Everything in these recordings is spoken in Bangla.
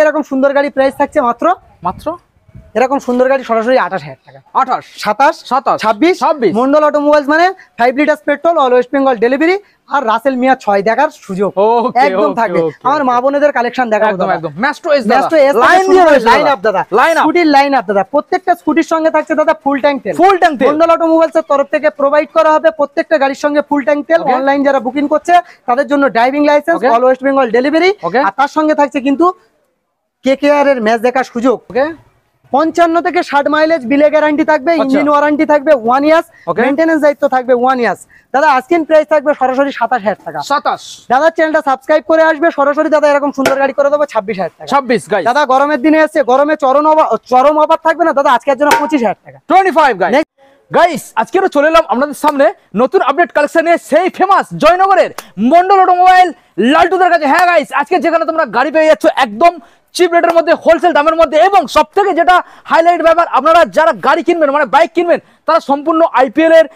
এরকম সুন্দর গাড়ি প্রাইস থাকছে মাত্র এরকম সুন্দর গাড়ি সরাসরি 28,000 টাকা। 28, 27, 26 মন্ডল অটোমোবাইলস মানে 5 litre petrol, all West Bengal delivery, আর রাসেল মিয়া 6 দেখার সুযোগ একদম থাকবে। আমার মা বোনেদের কালেকশন দেখাবো একদম ম্যাস্ট্রো এস লাইন আপ দাদা, স্কুটির লাইন আপ দাদা। প্রত্যেকটা স্কুটির সঙ্গে থাকছে দাদা ফুল ট্যাঙ্ক তেল। মন্ডল অটোমোবাইলস এর তরফ থেকে প্রোভাইড করা হবে প্রত্যেকটা গাড়ির সঙ্গে ফুল ট্যাঙ্ক তেল। অনলাইন যারা বুকিং করছে তাদের জন্য driving licence, all West Bengal delivery, আর তার সঙ্গে থাকছে কিন্তু কেকেআর এর ম্যাচ দেখার সুযোগ। 55 থেকে 60 মাইলেজ বিলে গ্যারান্টি থাকবে, ইঞ্জিন ওয়ারেন্টি থাকবে 1 ইয়ার্স, মেইনটেনেন্স দায়িত্ব থাকবে 1 ইয়ার্স। দাদা আজকের প্রাইস থাকবে সরাসরি 27,000 টাকা। 27 দাদা চ্যানেলটা সাবস্ক্রাইব করে আসবে সরাসরি দাদা এরকম সুন্দর গাড়ি করে দেবো 26,000 টাকা। 26 গাইস। দাদা গরমের দিনে এসে গরমে চরম অফার থাকবে না দাদা, আজকের জন্য 25,000 টাকা। 25 গাইস। গাইস আজকেরও চলে এলাম আপনাদের সামনে নতুন আপডেট কালেকশন নিয়ে, সেই ফেমাস জয়নগরের মন্ডল অটোমোবাইল লালটুদের কাছে। হ্যাঁ গাইস, আজকে যেখানে তোমরা গাড়ি পেয়ে যাচ্ছ একদম চিপ রেটের মধ্যে, হোলসেল দামের মধ্যে, এবং সবথেকে যেটা হাইলাইট ব্যাপার, আপনারা যারা গাড়ি কিনবেন মানে বাইক কিনবেন তারা সম্পূর্ণ আইপিএল এর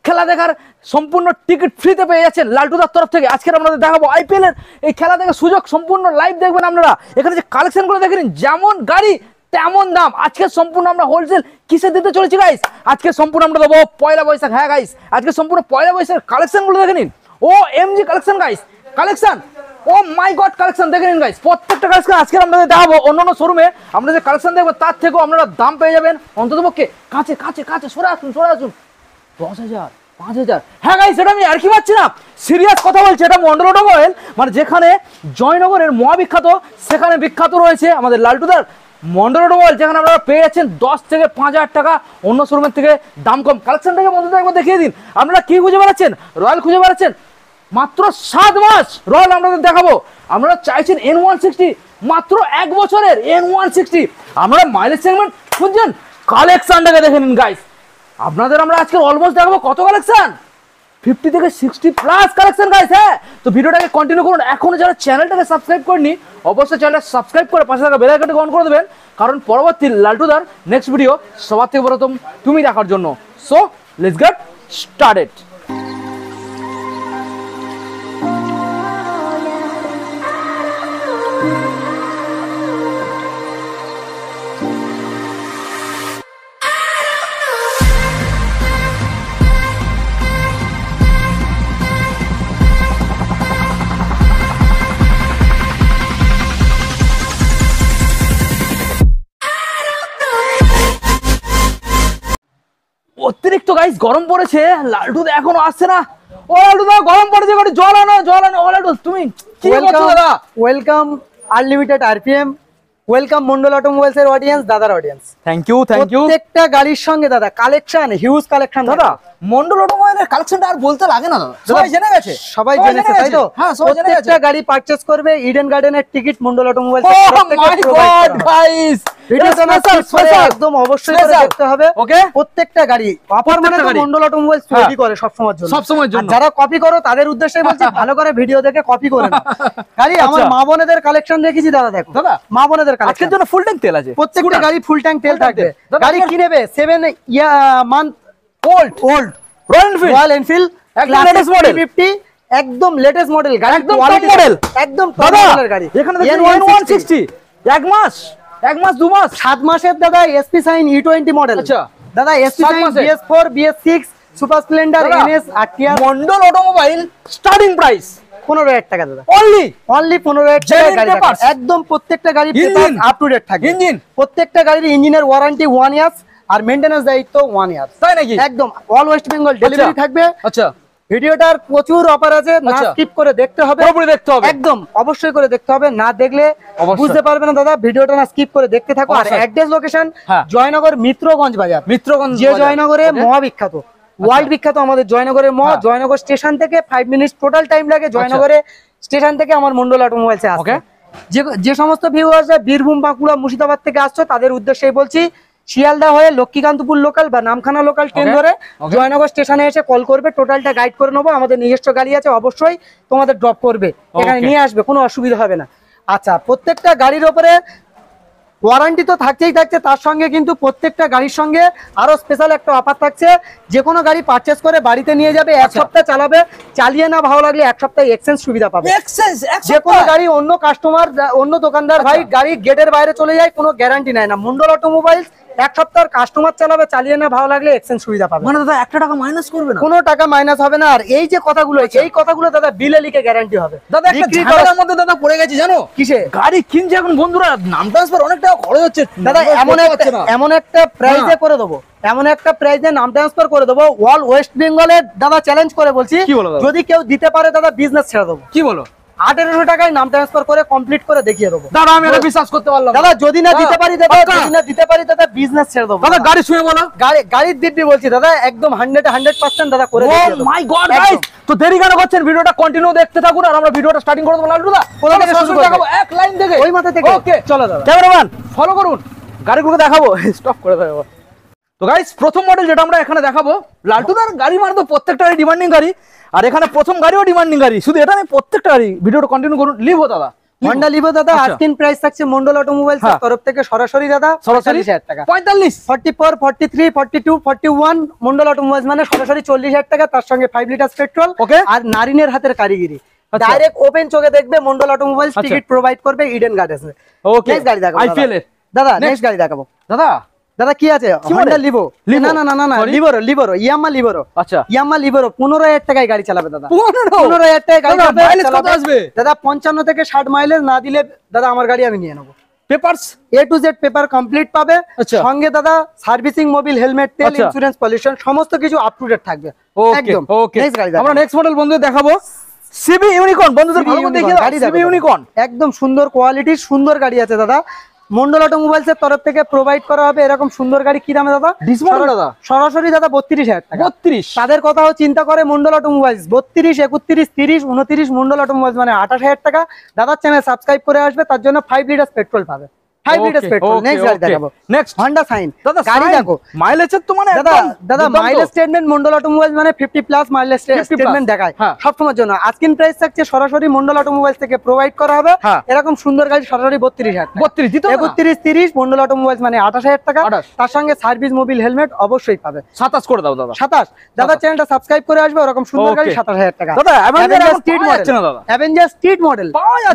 খেলা দেখার সম্পূর্ণ টিকিট ফ্রিতে পেয়ে যাচ্ছেন লালটুদার তরফ থেকে। আজকে আপনাদের দেখাবো আইপিএল এর এই খেলা দেখার সুযোগ, সম্পূর্ণ লাইভ দেখবেন আপনারা। এখানে যে কালেকশনগুলো দেখে নিন, যেমন গাড়ি তেমন দাম। আজকে সম্পূর্ণ আমরা হোলসেল কিসে দিতে চলেছি গাইস, আজকে সম্পূর্ণ আমরা দেবো পয়লা বৈশাখ। হ্যাঁ গাইস, আজকে সম্পূর্ণ পয়লা বৈশাখের কালেকশনগুলো দেখে নিন। ও এমজি কালেকশন গাইস, কালেকশন ও মাই গড কালেকশন দেখে নিন গাইস। প্রত্যেকটা কালেকশন আজকে আপনাদের দেখাবো। অন্যান্য শোরুমে আমরা যে কালেকশন দেখবো তার থেকেও আপনারা দাম পেয়ে যাবেন অন্ততপক্ষে কাছে কাছে কাছে। সরে আসুন 10,000, 5,000। হ্যাঁ গাইস, এটা আমি আর কি পাচ্ছি না, সিরিয়াস কথা বলছি। এটা মন্ডল অটোমোবাইল মানে যেখানে জয়নগরের মহাবিখ্যাত, সেখানে বিখ্যাত রয়েছে আমাদের লালটুদার মন্ডল অটোমোবাইল, যেখানে আপনারা পেয়ে যাচ্ছেন 10 থেকে 5,000 টাকা অন্য শোরুমের থেকে দাম কম। কালেকশনটাকে বন্ধুদের একবার দেখিয়ে দিন। আপনারা কি খুঁজে বেড়াচ্ছেন? রয়্যাল খুঁজে বেড়াচ্ছেন? মাত্র 7 মাস রয়্যাল আপনাদের দেখাবো। আপনারা চাইছেন N160, মাত্র 1 বছরের N160। আপনারা মাইলেজ সেগমেন্ট খুঁজছেন? কালেকশনটাকে দেখে নিন গাইস। আপনাদের আমরা আজকে অলমোস্ট দেখাবো কত কালেকশন, 50 থেকে 60 প্লাস কালেকশন গাইস। হ্যাঁ, তো ভিডিওটাকে কন্টিনিউ করুন। এখনো যারা চ্যানেলটাকে সাবস্ক্রাইব করেনি অবশ্যই চ্যানেলটা সাবস্ক্রাইব করে পাশে থাকা বেল আইকনটি অন করে দেবেন, কারণ পরবর্তী লালটুদার নেক্সট ভিডিও সবার থেকে প্রথম তুমি দেখার জন্য। So let's get started. অতিরিক্ত গাইস গরম পড়েছে, লালটু এখনো আসছে না। ও লালটু দা, গরম পড়েছে, জল আনো। ও লালটু তুমি কি করছো দাদা? Welcome unlimited RPM, welcome Mondal automobiles এর অডিয়েন্স, দাদার অডিয়েন্স। Thank you. প্রত্যেকটা গাড়ির সঙ্গে দাদা কালেকশন, হিউজ কালেকশন দাদা। মন্ডল অটোমোবাইলের কালেকশনটা আর বলতে লাগে না দাদা, সবাই জেনে গেছে। সবাই জেনেছে তাই তো? হ্যাঁ, সবাই জেনে গেছে। প্রত্যেকটা গাড়ি পারচেজ করবে ইডেন গার্ডেনের টিকিট মন্ডল অটোমোবাইলস ও মাই গড গাইস, একদম অবশ্যই করে দেখতে হবে। প্রত্যেকটা গাড়ি অফার মানে তো মন্ডল অটোমোবাইলস তৈরি করে সবসময়ের জন্য। যারা কপি করো তাদের উদ্দেশ্যে বলছি, ভালো করে ভিডিও দেখে কপি করে না গাড়ি। আমার মা বোনেদের কালেকশন দেখেছি দাদা, দেখো দাদা মা বোনেদের কালেকশন। আজকের জন্য ফুল ট্যাঙ্ক তেল আছে, প্রত্যেকটা গাড়ি ফুল ট্যাঙ্ক তেল থাকবে। গাড়ি কি নেবে? 7 month old royal Enfield latest model 50, একদম লেটেস্ট মডেল গাড়ি, একদম মডেল, একদম টপ মডেলের গাড়ি। এখানে দেখেন N160 1 মাস 2 মাস 7 মাসের দাদা এসপি সাইন E20 মডেল। আচ্ছা দাদা, SP Shine BS4 BS6 super Splendor NS RTR। Mondal automobile starting price 15,000 টাকা দাদা, অনলি 15,000 টাকা গাড়ি। একদম প্রত্যেকটা গাড়ি পেপারস আপ টু ডেট থাকবে। ইঞ্জিন, প্রত্যেকটা গাড়ির ইঞ্জিনের ওয়ারেন্টি 1 ইয়ার্স আর মেইনটেনেন্স দায়িত্ব 1 ইয়ার। তাই নাকি? একদম অল ওয়েস্ট বেঙ্গল ডেলিভারি থাকবে। আচ্ছা, ভিডিওটার প্রচুর অফার আছে, না স্কিপ করে দেখতে হবে, পুরোপুরি দেখতে হবে, একদম অবশ্যই করে দেখতে হবে। না দেখলে বুঝতে পারবে না দাদা, ভিডিওটা না স্কিপ করে দেখতে থাকো। আর অ্যাড্রেস লোকেশন জয়নগর মিত্রগঞ্জ বাজার, যে জয়নগরে মহাবিখ্যাত, ওয়ার্ল্ড বিখ্যাত আমাদের জয়নগরের জয়নগর স্টেশন থেকে 5 মিনিট টোটাল টাইম লাগে। জয়নগরে স্টেশন থেকে আমার মন্ডল অটোমোবাইলসে আসে। যে সমস্ত ভিউয়ার্সরা বীরভূম, বাঁকুড়া, মুর্শিদাবাদ থেকে আসছো তাদের উদ্দেশ্যেই বলছি, শিয়ালদা হয়ে লক্ষ্মীকান্তপুর লোকাল বা নামখানা লোকাল ট্রেন ধরে জয়নগর স্টেশনে এসে কল করবে, টোটালটা গাইড করে নেবো। আমাদের নিজস্ব গাড়ি আছে, অবশ্যই তোমাদের ড্রপ করবে, এখানে নিয়ে আসবে, কোনো অসুবিধা হবে না। আচ্ছা, প্রত্যেকটা গাড়ির ওপরে ওয়ারেন্টি তো থাকছেই থাকছে, তার সঙ্গে কিন্তু প্রত্যেকটা গাড়ির সঙ্গে আরো স্পেশাল একটা অফার থাকছে। যে কোনো গাড়ি পারচেস করে বাড়িতে নিয়ে যাবে, এক সপ্তাহ চালাবে, চালিয়ে না ভালো লাগলে এক সপ্তাহ এক্সচেঞ্জ সুবিধা পাবে। যে কোনো গাড়ি অন্য কাস্টমার, অন্য দোকানদার ভাই গাড়ি গেটের বাইরে চলে যায়, কোনো গ্যারান্টি নেয় না। মন্ডল অটোমোবাইলস এক সপ্তাহ কাস্টমার চালাবে, চালিয়ে না ভালো লাগলে এক্সচেঞ্জ সুবিধা পাবে। মানে দাদা 1 টাকা মাইনাস করবে না? কোনো টাকা মাইনাস হবে না। আর এই যে কথাগুলো, এই কথাগুলো দাদা বিলে লিখে গ্যারান্টি হবে। দাদা একটা ঝামেলার মধ্যে দাদা পড়ে গেছি জানো, কিসে? গাড়ি কিনছে এখন বন্ধুরা, নাম ট্রান্সফার অনেক টাকা খরচ হচ্ছে দাদা। এমন একটা প্রাইসে করে দেবো, এমন একটা প্রাইসে নাম ট্রান্সফার করে দেবো, অল ওয়েস্ট বেঙ্গলের দাদা চ্যালেঞ্জ করে বলছি, যদি কেউ দিতে পারে দাদা বিজনেস ছেড়ে দেবো। কি বলো? 1800 টাকায় নাম ট্রান্সফার করে কমপ্লিট করে দেখিয়ে দেবো। দাদা আমি এটা বিশ্বাস করতে পারলাম দাদা। যদি না দিতে পারি দাদা, যদি না দিতে পারি দাদা বিজনেস ছেড়ে দেবো। দাদা গাড়ি শুনে বলো, গাড়ির দিব্যি বলছি দাদা, একদম 100% দাদা করে দেখিয়ে দেবো। মাই গড গাইস, তো দেরি কেন করছেন? ভিডিওটা কন্টিনিউ দেখতে থাকুন আর আমরা ভিডিওটা স্টার্টিং করে দেবো। লালটুদা কোথা থেকে শুরু করব? এক লাইন থেকে, ওই মাথা থেকে। ওকে চলো দাদা, ক্যামেরাম্যান ফলো করুন, গাড়িগুলো দেখাবো। স্টপ করে দেবো। তো গাইস প্রথম মডেল যেটা আমরা এখানে দেখাবো, লালটুদার গাড়ি মানে তো প্রত্যেকটা ডিমান্ডিং গাড়ি, আর এখানে প্রথম গাড়িও ডিমান্ডিং গাড়ি। শুধু এটা নয়, প্রত্যেকটা গাড়ি। ভিডিওটা কন্টিনিউ করুন। লিভো দাদা, হন্ডা লিভো দাদা, আজকের প্রাইস থাকছে মন্ডল অটোমোবাইলস এর তরফ থেকে সরাসরি দাদা 45000 টাকা। 45, 44, 43, 42, 41 মন্ডল অটোমোবাইলস মানে সরাসরি 40000 টাকা, তার সঙ্গে 5 লিটার পেট্রোল আর নারিনের হাতের কারিগরি। ডাইরেক্ট ওপেন চোখে দেখবে মন্ডল অটোমোবাইলস, টিকিট প্রোভাইড করবে ইডেন গার্ডেন্স। ওকে নেক্সট গাড়ি দেখাবো আইপিএল এর দাদা, নেক্সট গাড়ি দেখাবো দাদা। দাদা কি আছে? Honda Livo. না না না না, লিভোরো, ইয়ামা লিভোরো। আচ্ছা, ইয়ামা লিভোরো 15000 টাকায় গাড়ি চালাবে দাদা। 15000 টাকায় গাড়ি চালাবে। মাইলেজ কত আসবে দাদা? 55 থেকে 60 মাইলেজ না দিলে দাদা আমার গাড়ি আমি নিয়ে নেবো। Papers A to Z paper complete পাবে। সঙ্গে দাদা সার্ভিসিং, মোবিল, হেলমেট, তেল, ইন্স্যুরেন্স, পলিউশন সমস্ত কিছু আপ টু ডেট থাকবে একদম। নেক্সট গাড়ি আমরা নেক্সট মডেল বন্ধুদের দেখাবো, সিবি ইউনিকর্ন। বন্ধুদের ভালো করে দেখিয়ে দাও, সিবি ইউনিকর্ন একদম সুন্দর কোয়ালিটির সুন্দর গাড়ি আছে দাদা। মন্ডল অটোমোবাইলস এর তরফ থেকে প্রোভাইড করা হবে এরকম সুন্দর গাড়ি। কি দামে দাদা? সরাসরি দাদা 32000 টাকা। 32। তাদের কথাও চিন্তা করে মন্ডল অটোমোবাইলস। 32, 31, 30, 29 মন্ডল অটোমোবাইলস মানে 28000 টাকা। দাদার চ্যানেল সাবস্ক্রাইব করে আসবে, তার জন্য 5 লিটার পেট্রোল পাবে। 5 লিটার পেট্রোল। নেক্সট গাড়ি দেখাবো, নেক্সট হন্ডা সাইন। দাদা গাড়ি দেখো, মাইলেজের তো মানে দাদা মাইলেজ স্টেটমেন্ট মন্ডল অটোমোবাইলস মানে 50 প্লাস মাইলেজ স্টেটমেন্ট দেখায় সবসময়ের জন্য। আজকের প্রাইস থাকছে সরাসরি মন্ডল অটোমোবাইলস থেকে প্রোভাইড করা হবে এরকম সুন্দর গাড়ি সরাসরি 32000 টাকা। 32, 30 মন্ডল অটোমোবাইলস মানে 28000 টাকা। তার সঙ্গে সার্ভিস, মোবিল, হেলমেট অবশ্যই পাবে। 27 করে দাও দাদা। 27 দাদা চ্যানেলটা সাবস্ক্রাইব করে আসবে, ওরকম সুন্দর গাড়ি 27000 টাকা। দাদা Avenger street model, Avenger street model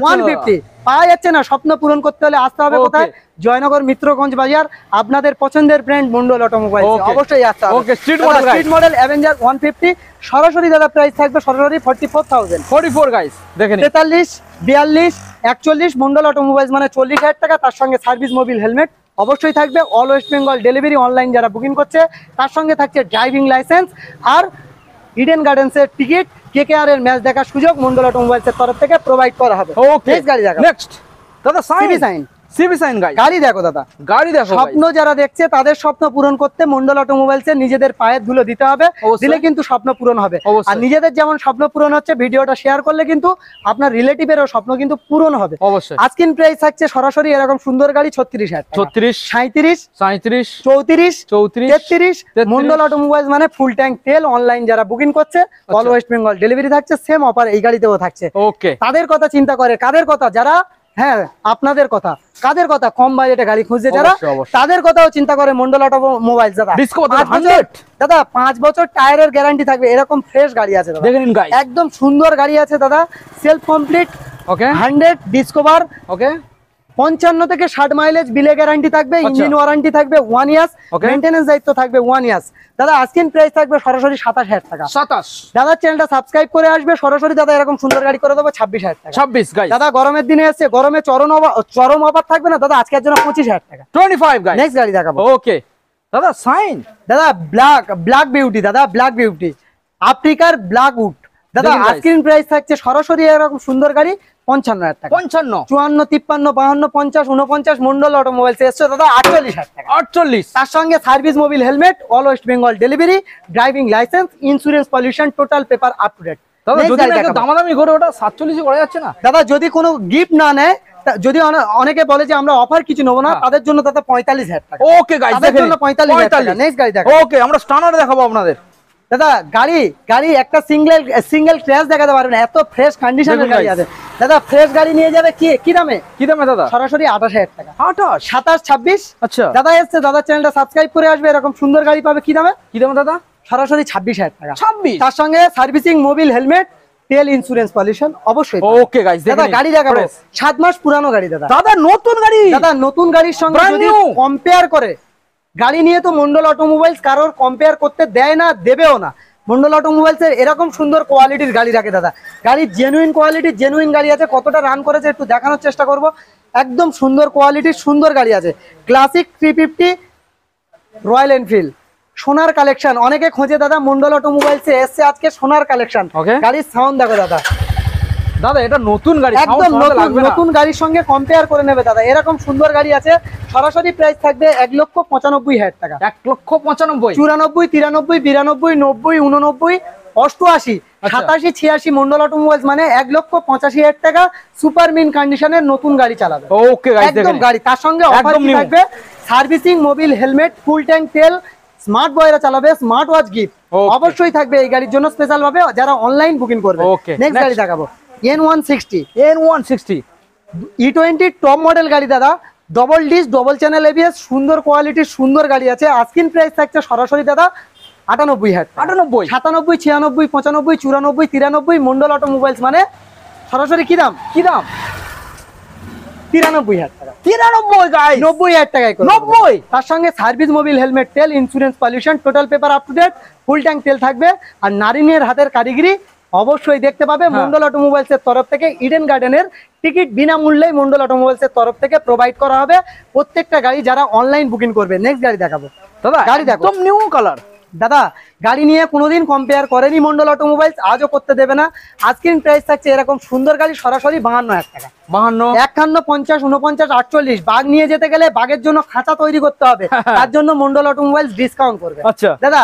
150 পাওয়া যাচ্ছে না। স্বপ্ন পূরণ করতে হলে আসতে হবে কোথায়? জয়নগর মিত্রগঞ্জ বাজার। আপনাদের পছন্দের ব্র্যান্ড মন্ডল অটোমোবাইলস, অবশ্যই আসতে হবে। ওকে, স্ট্রিট মডেল অ্যাভেঞ্জার 150 সরাসরি দাদা প্রাইস থাকবে সরাসরি 44000। 44 গাইস দেখেন। 43, 42, 41 মন্ডল অটোমোবাইলস মানে 40000 টাকা। তার সঙ্গে সার্ভিস, মোবিল, হেলমেট অবশ্যই থাকবে। All West Bengal delivery, online যারা বুকিং করছে তার সঙ্গে থাকছে ড্রাইভিং লাইসেন্স আর ইডেন গার্ডেন্সের টিকিট। কেকেআর এর ম্যাচ দেখার সুযোগ মন্ডল অটোমোবাইলস এর তরফ থেকে প্রোভাইড করা হবে। নেক্সট গাড়ি দেখা, নেক্সট দাদা সিবি সাইন গাড়ি দেখো দাদা, গাড়ি দেখো। স্বপ্ন যারা দেখছে তাদের স্বপ্ন পূরণ করতে মন্ডল অটোমোবাইলস এর নিজেদের পায়ের ধুলো দিতে হবে, দিলে কিন্তু স্বপ্ন পূরণ হবে। আর নিজেদের যেমন স্বপ্ন পূরণ হচ্ছে, ভিডিওটা শেয়ার করলে কিন্তু আপনার রিলেটিভেরও স্বপ্ন কিন্তু পূরণ হবে। আজকের প্রাইস থাকছে সরাসরি এরকম সুন্দর গাড়ি 36000 টাকা। 36, 37, 37, 34, 33 মন্ডল অটোমোবাইলস মানে ফুল ট্যাঙ্ক তেল। অনলাইন যারা বুকিং করছে অল ওয়েস্ট বেঙ্গল ডেলিভারি থাকছে। সেম অফার এই গাড়িতেও থাকছে। ওকে, তাদের কথা চিন্তা করে, কাদের কথা? যারা আপনাদের কথা, কাদের কথা? কম বাজেটে গাড়ি খুঁজছে যারা, তাদের কথাও চিন্তা করে মন্ডল অটোমোবাইলস। দাদা দাদা 5 বছর টায়ারের গ্যারান্টি থাকবে। এরকম ফ্রেশ গাড়ি আছে দাদা, একদম সুন্দর গাড়ি আছে দাদা। Self complete, 100 discover. 55 থেকে 60 মাইলেজ বিলে গ্যারান্টি থাকবে। ইঞ্জিন ওয়ারেন্টি থাকবে 1 ইয়ার্স। মেইনটেনেন্স দায়িত্ব থাকবে 1 ইয়ার্স। দাদা আজকের প্রাইস থাকবে সরাসরি 27000 টাকা। 27 দাদা চ্যানেলটা সাবস্ক্রাইব করে আসবে সরাসরি দাদা এরকম সুন্দর গাড়ি করে দেবো 26000 টাকা। 26 গাইস দাদা গরমের দিনে এসে গরমে চরম অফার থাকবে না দাদা, আজকের জন্য 25000 টাকা। 25 গাইস। নেক্সট গাড়ি দেখাবো। ওকে দাদা সাইন, দাদা ব্ল্যাক বিউটি, দাদা ব্ল্যাক বিউটি আফ্রিকার ব্ল্যাক উড। দাদা আজকের প্রাইস থাকছে সরাসরি এরকম সুন্দর গাড়ি 55000 টাকা। 55, 54, 53, 55, 50, 49 মন্ডল অটোমোবাইলস এসছে দাদা 48000 টাকা। 48 তার সঙ্গে service, Mobil, helmet, all West Bengal delivery, driving licence, insurance, pollution total paper up to date. দাদা যদি না দামাদামি করে ওটা 47 করা যাচ্ছে না দাদা? যদি কোনো গিফট না নেয়, যদি অনেকে বলে যে আমরা অফার কিছু নেবো না, তাদের জন্য দাদা 45000 টাকা। ওকে গাইস, তাদের জন্য 45000 টাকা। নেক্সট গাড়ি দেখো। ওকে আমরা স্টানার দেখাবো আপনাদের। দাদা গাড়ি একটা সিঙ্গেল ক্র্যাশ দেখাতে পারবে না, এত ফ্রেশ কন্ডিশনের গাড়ি আছে দাদা। ফ্রেশ গাড়ি নিয়ে যাবে কি দামে দাদা? সরাসরি 28,000 টাকা। 28, 27, 26। আচ্ছা দাদা এসছে, দাদা চ্যানেলটা সাবস্ক্রাইব করে আসবে, এরকম সুন্দর গাড়ি পাবে কি দামে দাদা? সরাসরি 26,000 টাকা। 26, তার সঙ্গে সার্ভিসিং, মোবিল, হেলমেট, তেল, ইন্স্যুরেন্স, পলিউশন অবশ্যই। ওকে গাইস, দাদা গাড়ি দেখাবো 7 মাস পুরানো গাড়ি দাদা। নতুন গাড়ি দাদা, নতুন গাড়ির সঙ্গে যদি কম্পেয়ার করে, গাড়ি নিয়ে তো মন্ডল অটোমোবাইলস কারোর কম্পেয়ার করতে দেয় না, দেবেও না। মন্ডল অটোমোবাইলস এর এরকম সুন্দর কোয়ালিটির গাড়ি রাখে দাদা। গাড়ির জেনুইন কোয়ালিটির জেনুইন গাড়ি আছে। কতটা রান করেছে একটু দেখানোর চেষ্টা করব। একদম সুন্দর কোয়ালিটির সুন্দর গাড়ি আছে। ক্লাসিক 350 রয়্যাল এনফিল্ড সোনার কালেকশন। অনেকে খোঁজে দাদা, মন্ডল অটোমোবাইলস এ এসছে আজকে সোনার কালেকশন। গাড়ির সাউন্ড দেখো দাদা, এটা নতুন গাড়ি, একদম নতুন গাড়ির সঙ্গে কম্পেয়ার করে নেবে দাদা। এরকম সুন্দর গাড়ি আছে। সরাসরি প্রাইস থাকবে 1,95,000 টাকা। 1,95,000, 94, 93, 92, 90, 89, 88, 87, 86 মন্ডল অটোমোবাইলস মানে 1,85,000 টাকা সুপার মিন কন্ডিশনের নতুন গাড়ি চালাবে। ওকে গাইস, একদম গাড়ি। তার সঙ্গে অফার কি থাকবে? সার্ভিসিং, মোবিল, হেলমেট, ফুল ট্যাঙ্ক তেল, স্মার্ট বয়রা চালাবে, স্মার্ট ওয়াচ গিফট অবশ্যই থাকবে এই গাড়ির জন্য স্পেশাল ভাবে যারা অনলাইন বুকিং করবে। নেক্সট গাড়ি দেখাবো N160 E20 টপ মডেল গাড়ি দাদা। Double disc, double channel ABS, সুন্দর কোয়ালিটির সুন্দর গাড়ি আছে। আস্কিং প্রাইস থাকছে সরাসরি দাদা 98,000 টাকা। 98, 97, 96, 95, 94, 93 মন্ডল অটোমোবাইলস মানে সরাসরি কি দাম 93,000 টাকা। 93 গাইস, 90,000 টাকায় 90। তার সঙ্গে সার্ভিস, মোবিল, হেলমেট, তেল, insurance, pollution, total paper up to date, full tank তেল থাকবে। আর নারিনের হাতের কারিগরি অবশ্যই দেখতে পাবে মন্ডল অটোমোবাইলস এর তরফ থেকে। ইডেন গার্ডেনের টিকিট বিনামূল্যে মন্ডল অটোমোবাইলস এর তরফ থেকে প্রোভাইড করা হবে প্রত্যেকটা গাড়ি যারা অনলাইন বুকিং করবে। নেক্সট গাড়ি দেখাবো দাদা। গাড়ি দেখো, একদম নিউ কালার দাদা। গাড়ি নিয়ে কোনোদিন কম্পেয়ার করেনি মন্ডল অটোমোবাইলস, আজও করতে দেবে না। আজকের প্রাইস থাকছে এরকম সুন্দর গাড়ি সরাসরি 52,000 টাকা। 52, 51, 50, 49, 48। বাঘ নিয়ে যেতে গেলে বাঘের জন্য খাঁচা তৈরি করতে হবে, তার জন্য মন্ডল অটোমোবাইলস ডিসকাউন্ট করবে। আচ্ছা দাদা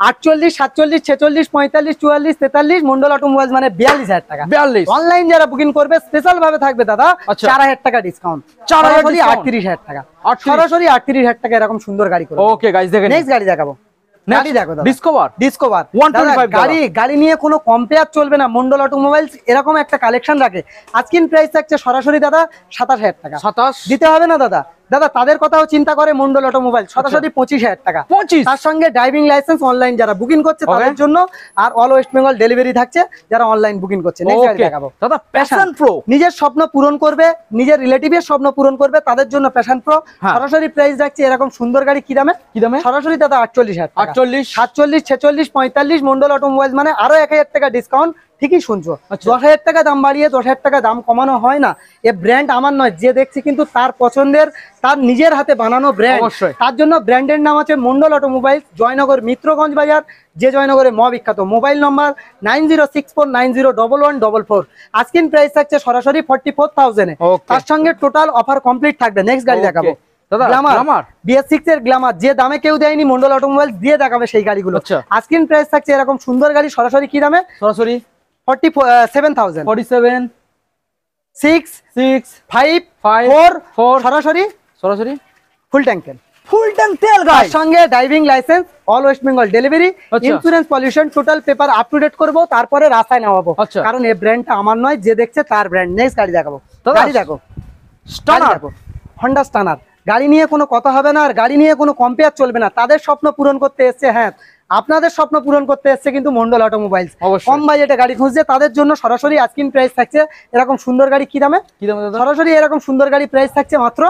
48, 47, 46, 45, 44, 43 মন্ডল অটোমোবাইলস মানে 42,000 টাকা। 42 অনলাইন যারা বুকিং করবে স্পেশাল ভাবে থাকবে দাদা 4,000 টাকা ডিসকাউন্ট। 38,000 টাকা। সরাসরি 38,000 টাকা এরকম সুন্দর গাড়ি করবে। ওকে গাইস, দেখেন নেক্সট গাড়ি দেখাবো। গাড়ি দেখো দাদা, ডিসকভার 125। গাড়ি নিয়ে কোনো কম্পেয়ার চলবে না। মন্ডল অটোমোবাইলস এরকম একটা কালেকশন রাখে। আজকের প্রাইস থাকছে সরাসরি দাদা 27,000 টাকা। 27 দিতে হবে না দাদা। দাদা তাদের কথাও চিন্তা করে মন্ডল অটোমোবাইল সরাসরি 25,000 টাকা। 25, তার সঙ্গে ড্রাইভিং লাইসেন্স অনলাইন যারা বুকিং করছে তাদের জন্য, আর অল ওয়েস্ট বেঙ্গল ডেলিভারি থাকছে যারা অনলাইন বুকিং করছে। নেক্সট গাড়ি দেখাবো দাদা, প্যাশন প্রো। নিজের স্বপ্ন পূরণ করবে, নিজের রিলেটিভের স্বপ্ন পূরণ করবে তাদের জন্য প্যাশন প্রো। সরাসরি প্রাইস রাখছে এরকম সুন্দর গাড়ি কি দামে সরাসরি দাদা 48,000 টাকা। 48, 47, 46, 45 মন্ডল অটোমোবাইল মানে আরো 1,000 টাকা ডিসকাউন্ট। ঠিকই শুনছো, 10,000 টাকা দাম বাড়িয়ে 10,000 টাকা দাম কমানো হয় না। এ ব্র্যান্ড আমার নয়, যে দেখছি কিন্তু তার পছন্দের, তার নিজের হাতে বানানো ব্র্যান্ড। তার জন্য ব্র্যান্ডের নাম আছে মন্ডল অটোমোবাইল, জয়নগর মিত্রগঞ্জ বাজার, যে জয়নগরে বিখ্যাত। মোবাইল নম্বর 9064901144। আজকের প্রাইস থাকছে সরাসরি 44,000 এ। তার সঙ্গে টোটাল অফার কমপ্লিট থাকবে। নেক্সট গাড়ি দেখাবো গ্ল্যামার BS6 এর গ্ল্যামার, যে দামে কেউ দেয়নি মন্ডল অটোমোবাইল দিয়ে দেখাবে সেই গাড়িগুলো। আজকের প্রাইস থাকছে এরকম সুন্দর গাড়ি সরাসরি কি দামে সরাসরি 47,000। 47, 6, 6, 5, 4 সরাসরি ফুল ট্যাঙ্ক তেল গাড়ি সঙ্গে driving licence, all West Bengal delivery, insurance, pollution, total paper up to date করবো, তারপরে রাস্তায় নামাবো। কারণ এই ব্র্যান্ডটা আমার নয়, যে দেখছে তার ব্র্যান্ড। নেক্সট গাড়ি দেখাবো। গাড়ি দেখো হন্ডা স্টানার। গাড়ি নিয়ে কোনো কথা হবে না, আর গাড়ি নিয়ে কোনো কম্পেয়ার চলবে না। তাদের স্বপ্ন পূরণ করতে এসছে, হ্যাঁ আপনাদের স্বপ্ন পূরণ করতে এসছে কিন্তু মন্ডল অটোমোবাইলস। কম বাজেটে গাড়ি খুঁজছে তাদের জন্য সরাসরি আজকিন প্রাইস থাকছে এরকম সুন্দর গাড়ি কি দামে সরাসরি এরকম সুন্দর গাড়ি প্রাইস থাকছে মাত্র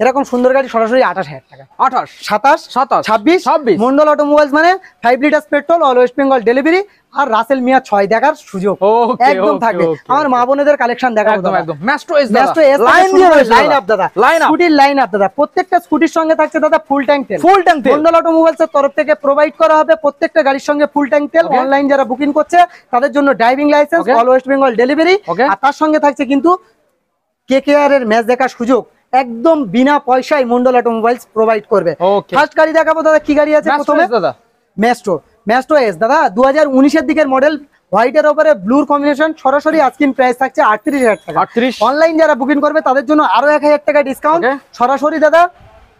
এরকম সুন্দর গাড়ি সরাসরি 28,000 টাকা। 28, 27, 26 মন্ডল অটোমোবাইলস মানে 5 litre petrol, all West Bengal delivery, আর রাসেল মিয়া 6 দেখার সুযোগ একদম থাকবে। আমার মা বোনেদের কালেকশন দেখাবো একদম। ম্যাস্ট্রো এস লাইন আপ দাদা, স্কুটির লাইন আপ দাদা। প্রত্যেকটা স্কুটির সঙ্গে থাকছে দাদা ফুল ট্যাঙ্ক তেল। মন্ডল অটোমোবাইলস এর তরফ থেকে প্রোভাইড করা হবে প্রত্যেকটা গাড়ির সঙ্গে ফুল ট্যাঙ্ক তেল। অনলাইন যারা বুকিং করছে তাদের জন্য driving licence, all West Bengal delivery, আর তার সঙ্গে থাকছে কিন্তু KKR এর ম্যাচ দেখার সুযোগ একদম বিনা পয়সায় মন্ডল অটোমোবাইলস প্রোভাইড করবে। ফার্স্ট গাড়ি দেখাবো দাদা, কি গাড়ি আছে প্রথমে ম্যাস্ট্রো এস দাদা 2019 এর দিকের মডেল, হোয়াইটের উপরে ব্লুর কম্বিনেশন। সরাসরি আজকিন প্রাইস থাকছে 38,000 টাকা। অনলাইন যারা বুকিং করবে তাদের জন্য আরো 1,000 টাকা ডিসকাউন্ট। সরাসরি দাদা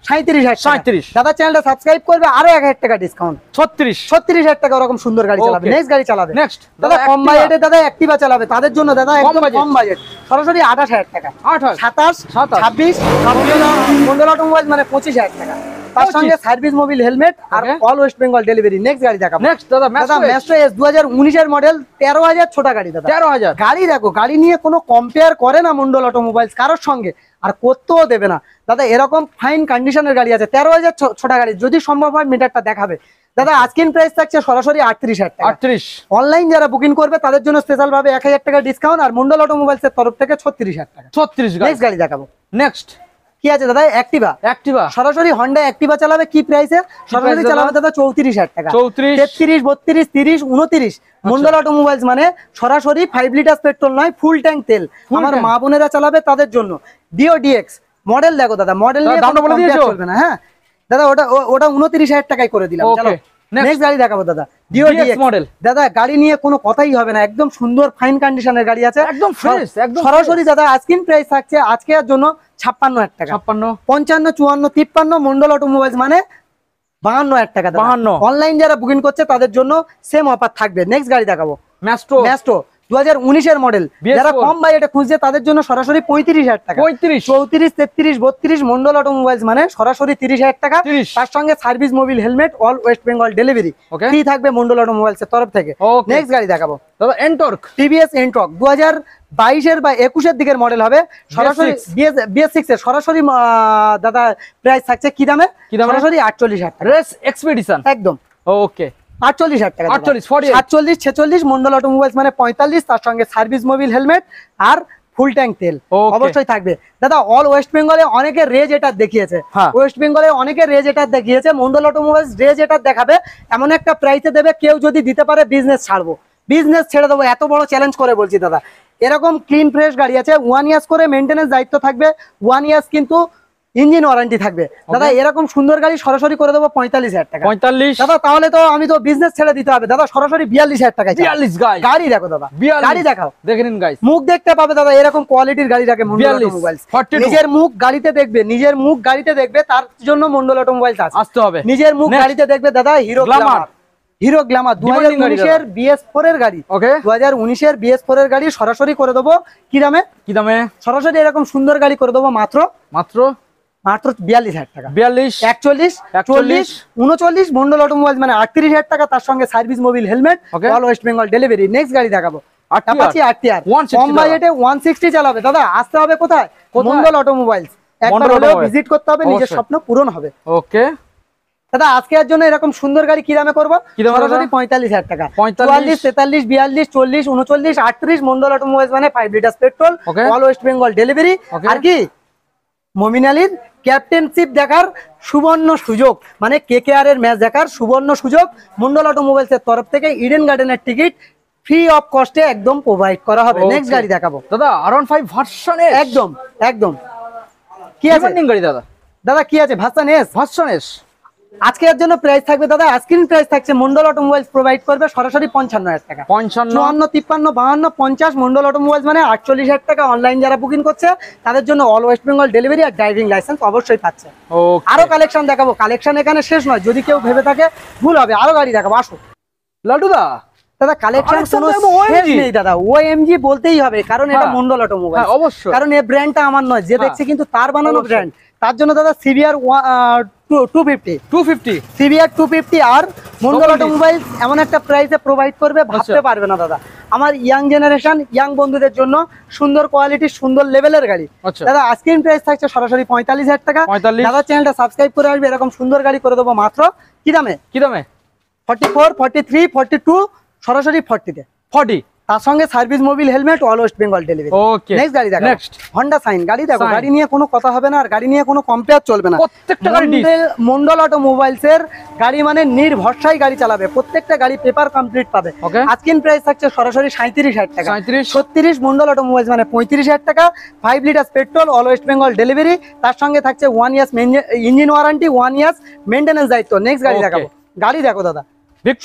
37,000 37 দাদা চ্যানেলটা সাবস্ক্রাইব করবে আরো 1,000 টাকা ডিসকাউন্ট 36,000 টাকা ওরকম সুন্দর গাড়ি চালাবে নেক্সট গাড়ি চালাবে নেক্সট দাদা কম বাজেটে দাদা অ্যাক্টিভা চালাবে তাদের জন্য দাদা একদম কম বাজেট সরাসরি 28,000 টাকা 28 27 26 মন্ডল অটোমোবাইল মানে 25,000 টাকা তার সঙ্গে সার্ভিস মোবিল হেলমেট আর all West Bengal delivery next গাড়ি দেখাবো নেক্সট দাদা ম্যাস্ট্রো এস 2019 এর মডেল 13,000 ছোট গাড়ি দাদা 13,000 গাড়ি দেখো গাড়ি নিয়ে কোনো কম্পেয়ার করে না মন্ডল অটোমোবাইলস কারোর সঙ্গে আর করতেও দেবে না দাদা এরকম ফাইন কন্ডিশনের গাড়ি আছে 13,000 ছোট গাড়ি যদি সম্ভব হয় মিটারটা দেখাবে দাদা আজকের প্রাইস থাকছে সরাসরি 38,000 টাকা 38 অনলাইন যারা বুকিং করবে তাদের জন্য স্পেশাল ভাবে 1,000 টাকা ডিসকাউন্ট আর মন্ডল অটোমোবাইলস এর তরফ থেকে 36,000 টাকা 36 নেক্সট গাড়ি দেখাবো নেক্সট কি আছে দাদা অ্যাক্টিভা সরাসরি হন্ডা অ্যাক্টিভা চালাবে কি প্রাইসে সরাসরি চালাবে দাদা 34,000 টাকা 33 32 30 29 মন্ডল অটোমোবাইলস মানে সরাসরি 5 লিটার পেট্রোল নয় ফুল ট্যাঙ্ক তেল আমার মা বোনেরা চালাবে তাদের জন্য ডিও ডিএক্স মডেল দেখো দাদা মডেল নিয়ে দামটা বলে দিয়েছো চলবে না হ্যাঁ দাদা ওটা 29,000 টাকায় করে দিলাম চলো নেক্সট গাড়ি দেখাবো দাদা ডিও ডিএক্স মডেল দাদা গাড়ি নিয়ে কোনো কথাই হবে না একদম সুন্দর ফাইন কন্ডিশনের গাড়ি আছে একদম ফ্রেশ একদম সরাসরি দাদা আজকিন প্রাইস থাকছে আজকের জন্য 56,000 টাকা 56 55 54 53 মন্ডল অটোমোবাইলস মানে 52,000 টাকা 52 অনলাইন যারা বুকিং করছে তাদের জন্য সেম অফার থাকবে নেক্সট গাড়ি দেখাবো ম্যাস্ট্রো 2019 এর মডেল যারা কম বাজেটে খুঁজছে তাদের জন্য সরাসরি 35,000 টাকা 34 33 32 মন্ডল অটোমোবাইলস মানে সরাসরি 30,000 টাকা তার সঙ্গে service Mobil helmet all West Bengal delivery free থাকবে মন্ডল অটোমোবাইলস এর তরফ থেকে নেক্সট গাড়ি দেখাবো দাদা এনটর্ক টিভিএস এনটর্ক 2022 এর বা 21 এর দিকের মডেল হবে সরাসরি BS6 এর সরাসরি দাদা প্রাইস থাকছে কি দামে সরাসরি 48,000 টাকা রেস এক্সপেডিশন একদম ওকে 48,000 টাকা 48 47 46 মন্ডল অটোমোবাইলস মানে 45 তার সঙ্গে সার্ভিস মোবিল হেলমেট আর ফুল ট্যাঙ্ক তেল অবশ্যই থাকবে দাদা অল ওয়েস্ট বেঙ্গলে অনেকে রেজ এটা দেখিয়েছে ওয়েস্ট বেঙ্গলে অনেকে রেজ এটা দেখিয়েছে মন্ডল অটোমোবাইলস রেজ এটা দেখাবে এমন একটা প্রাইসে দেবে কেউ যদি দিতে পারে বিজনেস ছাড়বো বিজনেস ছেড়ে দেবো এত বড় চ্যালেঞ্জ করে বলছি দাদা এরকম ক্লিন ফ্রেশ গাড়ি আছে 1 ইয়ার্স করে মেইনটেনেন্স দায়িত্ব থাকবে 1 ইয়ার্স কিন্তু ইঞ্জিন ওয়ারেন্টি থাকবে দাদা এরকম সুন্দর গাড়ি সরাসরি করে দেবো 45,000 টাকা 45 দাদা তাহলে তো আমি তো বিজনেস ছেড়ে দিতে হবে দাদা সরাসরি 42,000 টাকায় 42 গাড়ি দেখো দাদা গাড়ি দেখাও দেখে নিন গাইস মুখ দেখতে পাবে দাদা এরকম কোয়ালিটির গাড়ি রাখে মন্ডল অটোমোবাইলস নিজের মুখ গাড়িতে দেখবে তার জন্য মন্ডল অটোমোবাইলস আসতে হবে নিজের মুখ গাড়িতে দেখবে দাদা হিরো গ্ল্যামার 2019 এর BS4 এর গাড়ি 2019 এর BS4 এর গাড়ি সরাসরি করে দেবো কি দামে সরাসরি এরকম সুন্দর গাড়ি করে দেবো মাত্র 42,000 টাকা 42 41 40 39 মন্ডল অটোমোবাইলস মানে 38,000 টাকা তার সঙ্গে service Mobil helmet all West Bengal delivery next গাড়ি দেখাবো অ্যাপাচি আরটিআর কম বাজেটে 160 চালাবে দাদা আসতে হবে কোথায় মন্ডল অটোমোবাইলস একবার হলেও ভিজিট করতে হবে নিজের স্বপ্ন পূরণ হবে ওকে দাদা আজকের জন্য এরকম সুন্দর গাড়ি কি দামে করবো সরাসরি 45,000 টাকা 44 43 42 40 39 38 মন্ডল অটোমোবাইলস মানে 5 litre petrol all West Bengal delivery আর কি মমিন আলীর ক্যাপ্টেনশিপ দেখার সুবর্ণ সুযোগ মানে কেকেআর এর ম্যাচ দেখার সুবর্ণ সুযোগ মন্ডল অটোমোবাইলস এর তরফ থেকে ইডেন গার্ডেনের টিকিট ফ্রি অফ কস্টে একদম প্রোভাইড করা হবে নেক্সট গাড়ি দেখাবো দাদা R15 ভার্সন এস একদম কি আছে গাড়ি দাদা কি আছে ভার্সন এস আজকের জন্য প্রাইস থাকবে দাদা আজকের প্রাইস থাকছে মন্ডল অটোমোবাইলস প্রোভাইড করবে সরাসরি 55,000 টাকা 54 53 52 50 মন্ডল অটোমোবাইলস মানে 48,000 টাকা অনলাইন যারা বুকিং করছে তাদের জন্য অল ওয়েস্ট বেঙ্গল ডেলিভারি আর ড্রাইভিং লাইসেন্স অবশ্যই পাচ্ছে আরো কালেকশন দেখাবো কালেকশন এখানে শেষ নয় যদি কেউ ভেবে থাকে ভুল হবে আরো গাড়ি দেখাবো আসো লাডুদা দাদা কালেকশন কোনো শেষ নেই দাদা OMG বলতেই হবে কারণ এটা মন্ডল অটোমোবাইলস অবশ্যই কারণ এই ব্র্যান্ডটা আমার নয় যে দেখছে কিন্তু তার বানানো ব্র্যান্ড তার জন্য দাদা সিবিআর 250 সিবিআর 250 আর মন্ডল অটোমোবাইলস এমন একটা প্রাইসে প্রোভাইড করবে ভাবতে পারবে না দাদা আমার ইয়াং জেনারেশন ইয়াং বন্ধুদের জন্য সুন্দর কোয়ালিটি সুন্দর লেভেলের গাড়ি দাদা আজকের প্রাইস থাকছে সরাসরি 45,000 টাকা দাদা চ্যানেলটা সাবস্ক্রাইব করে আসবে এরকম সুন্দর গাড়ি করে দেবো মাত্র কি দামে 44 43 42 সরাসরি 40 তে 40 তার সঙ্গে service Mobil helmet all West Bengal delivery next গাড়ি দেখো হন্ডা সাইন গাড়ি দেখো গাড়ি নিয়ে কোনো কথা হবে না আর গাড়ি নিয়ে কোনো কম্পেয়ার চলবে না প্রত্যেকটা গাড়ি মন্ডল অটোমোবাইলস এর গাড়ি মানে নির্ভরসাই গাড়ি চালাবে প্রত্যেকটা গাড়ি পেপার কমপ্লিট পাবে আজকের প্রাইস থাকছে সরাসরি 37,000 টাকা 36 মন্ডল অটোমোবাইলস মানে 35,000 টাকা 5 litre petrol all West Bengal delivery তার সঙ্গে থাকছে 1 years engine warranty 1 years maintenance দায়িত্ব নেক্সট গাড়ি দেখাবো গাড়ি দেখো দাদা